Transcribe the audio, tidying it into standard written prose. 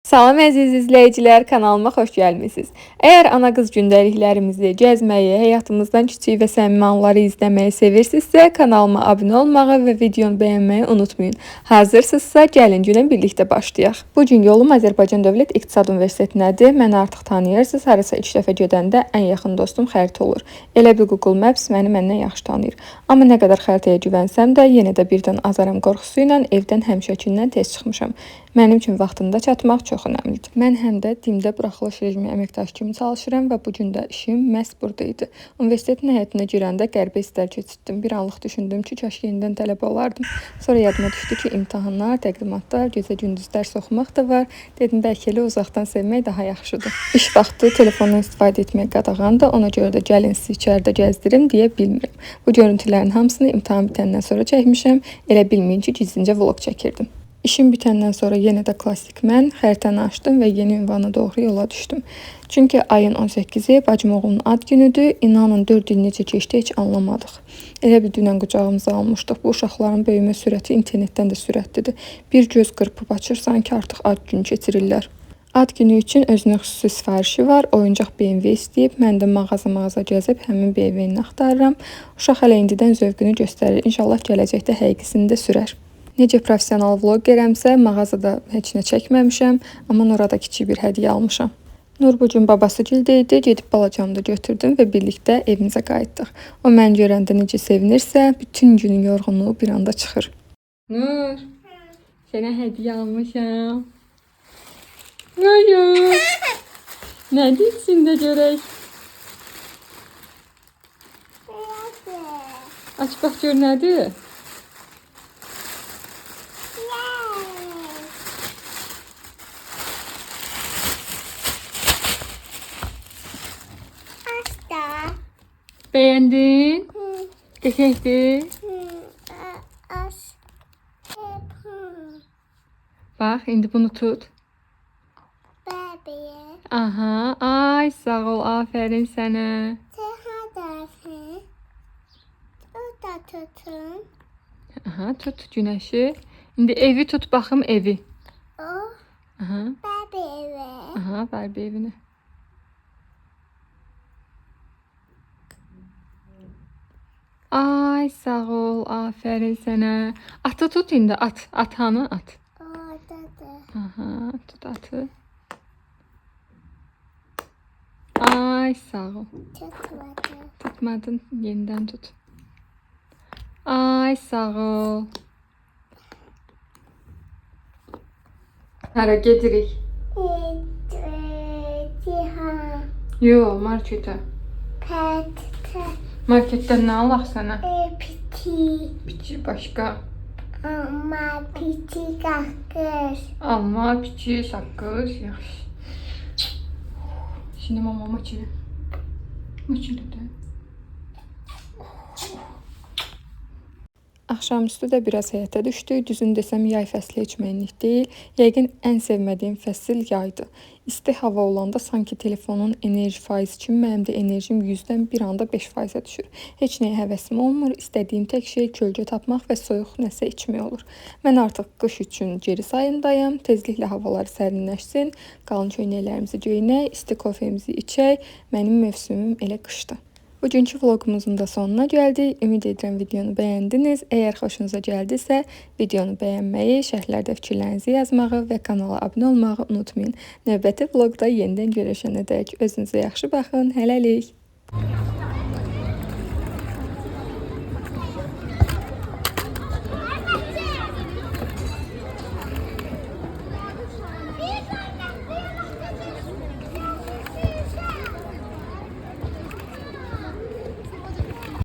Salam əziz izləyicilər, kanalıma xoş gəlmisiniz. Əgər ana qız gündəliklərimizi, gəzməyi, həyatımızdan kiçik və səmimi anları izləməyi sevirsinizsə, kanalıma abunə olmağı və videonu bəyənməyi unutmayın. Hazırsınızsa, gəlin günə birlikdə başlayaq. Bu gün yolum Azərbaycan Dövlət İqtisad Universitetinədir. Məni artıq tanıyırsınız, harasa 3 dəfə gedəndə ən yaxın dostum xəritə olur. Elə bir Google Maps məni məndən yaxşı tanıyır. Amma nə qədər xəritəyə güvənsəm də, yenə də birdən azaram qorxusu ilə evdən həmişəkindən tez çıxmışam. Mənim üçün vaxtında çatmaq çox önəmlidir. Mən həm də TİM-də buraxılış rejimi əməkdaşı kimi çalışıram və bu gün də işim məhz burada idi. Universitetin həyətinə girəndə qəribə hisslər keçirtdim. Bir anlıq düşündüm ki, kaş yenidən tələbə olardım. Sonra yadıma düşdü ki, imtahanlar, təqdimatlar, gecə-gündüz dərs oxumaq da var. Dedim, bəlkə elə uzaqdan sevmək daha yaxşıdır. İş vaxtı telefondan istifadə etmək qadağandır. Ona görə də gəlin sizi içəridə gəzdirim deyə bilmirəm. Bu görüntülərin hamısını imtahan bitəndən sonra çəkmişəm. Elə bilməyin ki, gizlincə vlog çəkirdim. İşim bitəndən sonra yenə də klassik mən xəritəni açdım və yeni ünvana doğru yola düşdüm. Çünki ayın 18-i bacım oğlunun ad günüdür. İnanın 4 il necə keçdi heç anlamadıq. Elə bir dünən qucağımıza almışdıq. Bu uşaqların böyümə sürəti internetdən də sürətlidir. Bir göz qırpıb açır, sanki artıq ad günü keçirirlər. Ad günü üçün özünə xüsusi sifarişi var. Oyuncaq BMW istəyib. Mən də mağaza gəzib həmin BMW-ni axtarıram. Uşaq hələ indidən zövqünü göstərir. İnşallah gələcəkdə həqiqisini də sürər. Necə professional vloqerəmsə, mağazada heç nə çəkməmişəm, amma Nura da kiçik bir hədiyyə almışam. Nur bu gün babası gildə idi, gedib balacamı da götürdüm və birlikdə evimizə qayıtdıq. O mən görəndə necə sevinirsə, bütün günün yorğunluğu bir anda çıxır. Nur, sənə hədiyyə almışam. Nur, nədir içində görək? Aç bax gör nədir? Beğendin? Qəşəngdir. Bax, indi bunu tut. Aha, ay sağ ol, aferin sənə. Aha, tut günəşi. İndi evi tut baxım, evi. Aha. Aha, Barbie evini. Ay sağ ol, aferin sənə. Atı tut indi, at. At hanı? At. Aha, tut atı. Ay sağ ol. Tutmadın, yenidən tut. Ay sağ ol. Hara gedirik? Yo, marketə. Marketdən nə alaq sənə? Piçi başqa. Alma, piçi, saqqız, yaxşı. Şimdi mama çili. Maçili də. Axşamüstü də biraz həyətə düşdük. Düzün desəm yay fəsli heç mənlik deyil. Yəqin ən sevmədiyim fəsil yaydır. İsti hava olanda sanki telefonun enerji faizi kimi mənim də enerjim 100-dən bir anda 5%-ə düşür. Heç nəyə həvəsim olmur. İstədiyim tək şey kölgə tapmaq və soyuq nəsə içmək olur. Mən artıq qış üçün geri sayımdayım. Tezliklə havalar sərinləşsin. Qalın köynəklərimizi geyinək, isti kofemizi içək. Mənim mövsümüm elə qışdır. Bugünkü vlogumuzun da sonuna gəldik. Ümid edirəm videonu bəyəndiniz. Əgər xoşunuza gəldisə, videonu bəyənməyi, şərhlərdə fikirlərinizi yazmağı və kanala abunə olmağı unutmayın. Növbəti vlogda yenidən görüşənədək özünüzə yaxşı baxın. Hələlik.